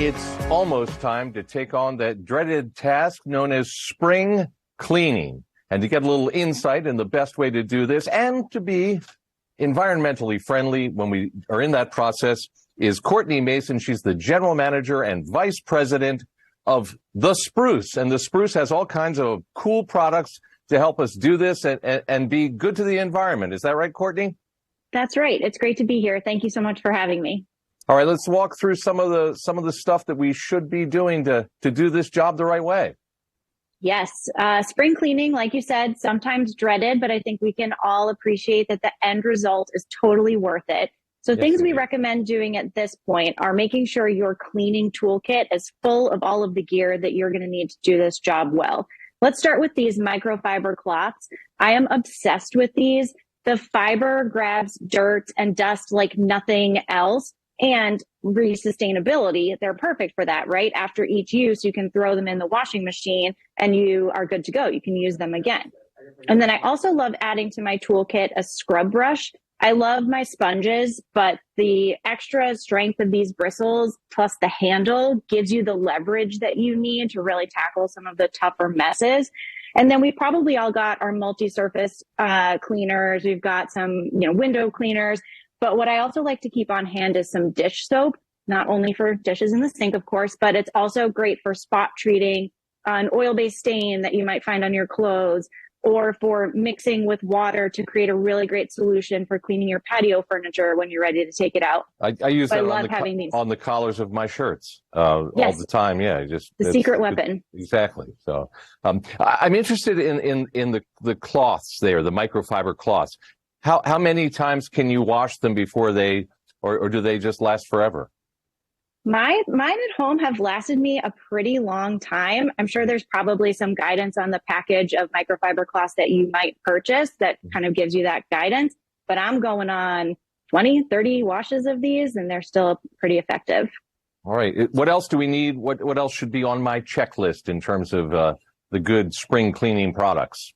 It's almost time to take on that dreaded task known as spring cleaning. And to get a little insight in the best way to do this and to be environmentally friendly when we are in that process is Courtney Mason. She's the general manager and vice president of the Spruce. And the Spruce has all kinds of cool products to help us do this and be good to the environment. Is that right, Courtney? That's right. It's great to be here. Thank you so much for having me. All right, let's walk through some of the stuff that we should be doing to do this job the right way. Yes. Spring cleaning, like you said, sometimes dreaded, but I think we can all appreciate that the end result is totally worth it. So Yes, things we indeed. recommend doing at this point are making sure your cleaning toolkit is full of all of the gear that you're going to need to do this job well. Let's start with these microfiber cloths. I am obsessed with these. The fiber grabs dirt and dust like nothing else. And sustainability, they're perfect for that, right? After each use, you can throw them in the washing machine and you are good to go. You can use them again. And then I also love adding to my toolkit a scrub brush. I love my sponges, but the extra strength of these bristles plus the handle gives you the leverage that you need to really tackle some of the tougher messes. And then we probably all got our multi-surface cleaners. We've got some, window cleaners. But what I also like to keep on hand is some dish soap, not only for dishes in the sink, of course, but it's also great for spot treating an oil-based stain that you might find on your clothes, or for mixing with water to create a really great solution for cleaning your patio furniture when you're ready to take it out. I use that on the collars of my shirts Yes. all the time. Yeah, The secret weapon. Exactly. So I'm interested in the cloths there, the microfiber cloths. How many times can you wash them before they, or do they just last forever? Mine at home have lasted me a pretty long time. I'm sure there's probably some guidance on the package of microfiber cloths that you might purchase that kind of gives you that guidance. But I'm going on 20, 30 washes of these, and they're still pretty effective. All right. What else do we need? What else should be on my checklist in terms of the good spring cleaning products?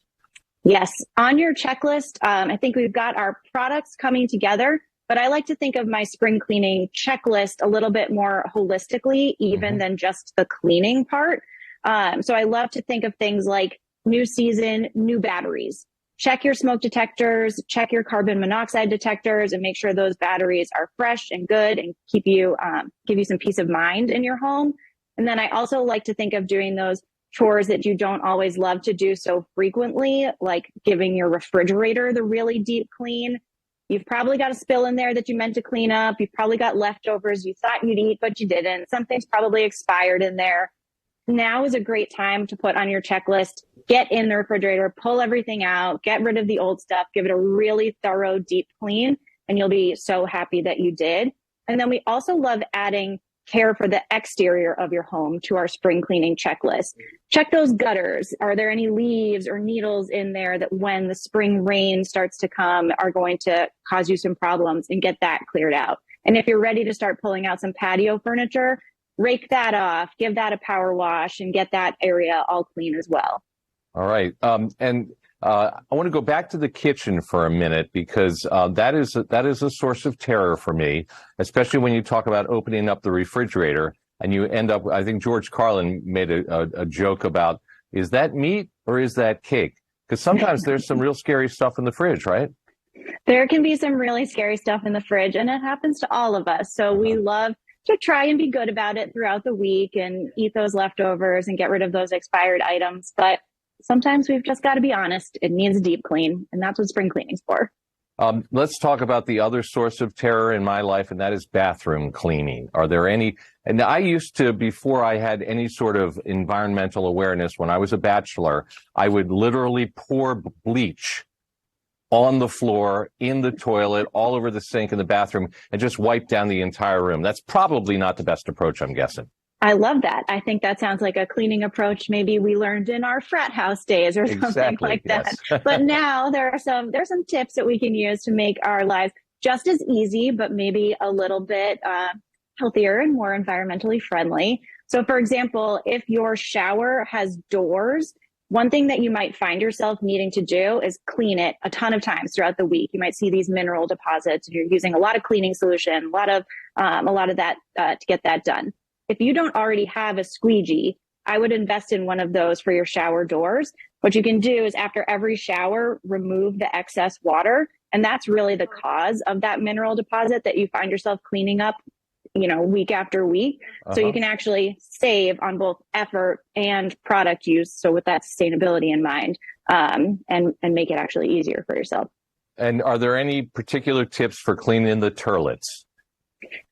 Yes. On your checklist, I think we've got our products coming together, but I like to think of my spring cleaning checklist a little bit more holistically, even than just the cleaning part. So I love to think of things like new season, new batteries. Check your smoke detectors, check your carbon monoxide detectors, and make sure those batteries are fresh and good and give you some peace of mind in your home. And then I also like to think of doing those chores that you don't always love to do so frequently, like giving your refrigerator the really deep clean. You've probably got a spill in there that you meant to clean up. You've probably got leftovers you thought you'd eat, but you didn't. Something's probably expired in there. Now is a great time to put on your checklist, get in the refrigerator, pull everything out, get rid of the old stuff, give it a really thorough, deep clean, and you'll be so happy that you did. And then we also love adding care for the exterior of your home to our spring cleaning checklist. Check those gutters. Are there any leaves or needles in there that when the spring rain starts to come are going to cause you some problems, and get that cleared out. And if you're ready to start pulling out some patio furniture, rake that off, give that a power wash, and get that area all clean as well. All right. I want to go back to the kitchen for a minute because that is a source of terror for me, especially when you talk about opening up the refrigerator and you end up, I think George Carlin made a joke about, is that meat or is that cake? Because sometimes there's some real scary stuff in the fridge, right? There can be some really scary stuff in the fridge, and it happens to all of us. So we love to try and be good about it throughout the week and eat those leftovers and get rid of those expired items. But sometimes we've just got to be honest. It needs a deep clean, and that's what spring cleaning's for. Let's talk about the other source of terror in my life, and that is bathroom cleaning. Are there any? And I used to, before I had any sort of environmental awareness, when I was a bachelor, I would literally pour bleach on the floor, in the toilet, all over the sink in the bathroom, and just wipe down the entire room. That's probably not the best approach, I'm guessing. I love that. I think that sounds like a cleaning approach maybe we learned in our frat house days or something like that. Yes. But now there's some tips that we can use to make our lives just as easy, but maybe a little bit healthier and more environmentally friendly. So for example, if your shower has doors, one thing that you might find yourself needing to do is clean it a ton of times throughout the week. You might see these mineral deposits. You're using a lot of cleaning solution, a lot of that to get that done. if you don't already have a squeegee, I would invest in one of those for your shower doors. What you can do is after every shower, remove the excess water. And that's really the cause of that mineral deposit that you find yourself cleaning up, week after week. So you can actually save on both effort and product use. So with that sustainability in mind, and make it actually easier for yourself. And are there any particular tips for cleaning the turlets?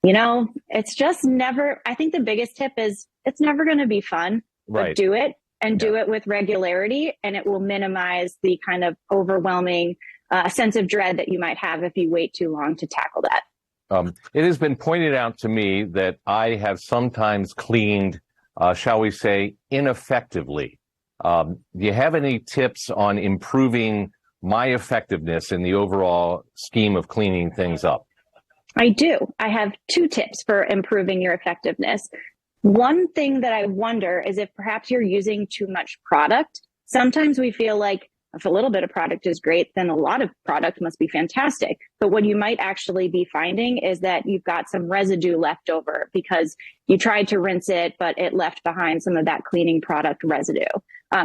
It's just never, I think the biggest tip is it's never going to be fun, right. But do it and do it with regularity, and it will minimize the kind of overwhelming sense of dread that you might have if you wait too long to tackle that. It has been pointed out to me that I have sometimes cleaned, shall we say, ineffectively. Do you have any tips on improving my effectiveness in the overall scheme of cleaning things up? I do. I have 2 tips for improving your effectiveness. One thing that I wonder is if perhaps you're using too much product. Sometimes we feel like if a little bit of product is great, then a lot of product must be fantastic. But what you might actually be finding is that you've got some residue left over because you tried to rinse it, but it left behind some of that cleaning product residue.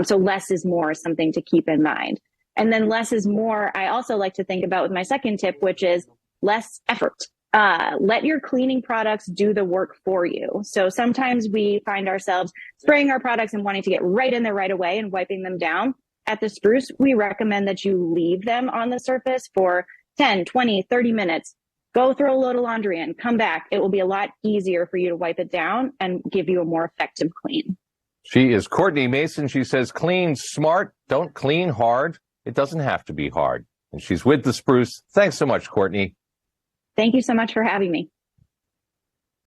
So less is more is something to keep in mind. And then less is more, I also like to think about with my second tip, which is less effort. Let your cleaning products do the work for you. So sometimes we find ourselves spraying our products and wanting to get right in there right away and wiping them down. At the Spruce, we recommend that you leave them on the surface for 10, 20, 30 minutes. Go throw a load of laundry in, come back. It will be a lot easier for you to wipe it down and give you a more effective clean. She is Courtney Mason. She says, clean smart, don't clean hard. It doesn't have to be hard. And she's with the Spruce. Thanks so much, Courtney. Thank you so much for having me.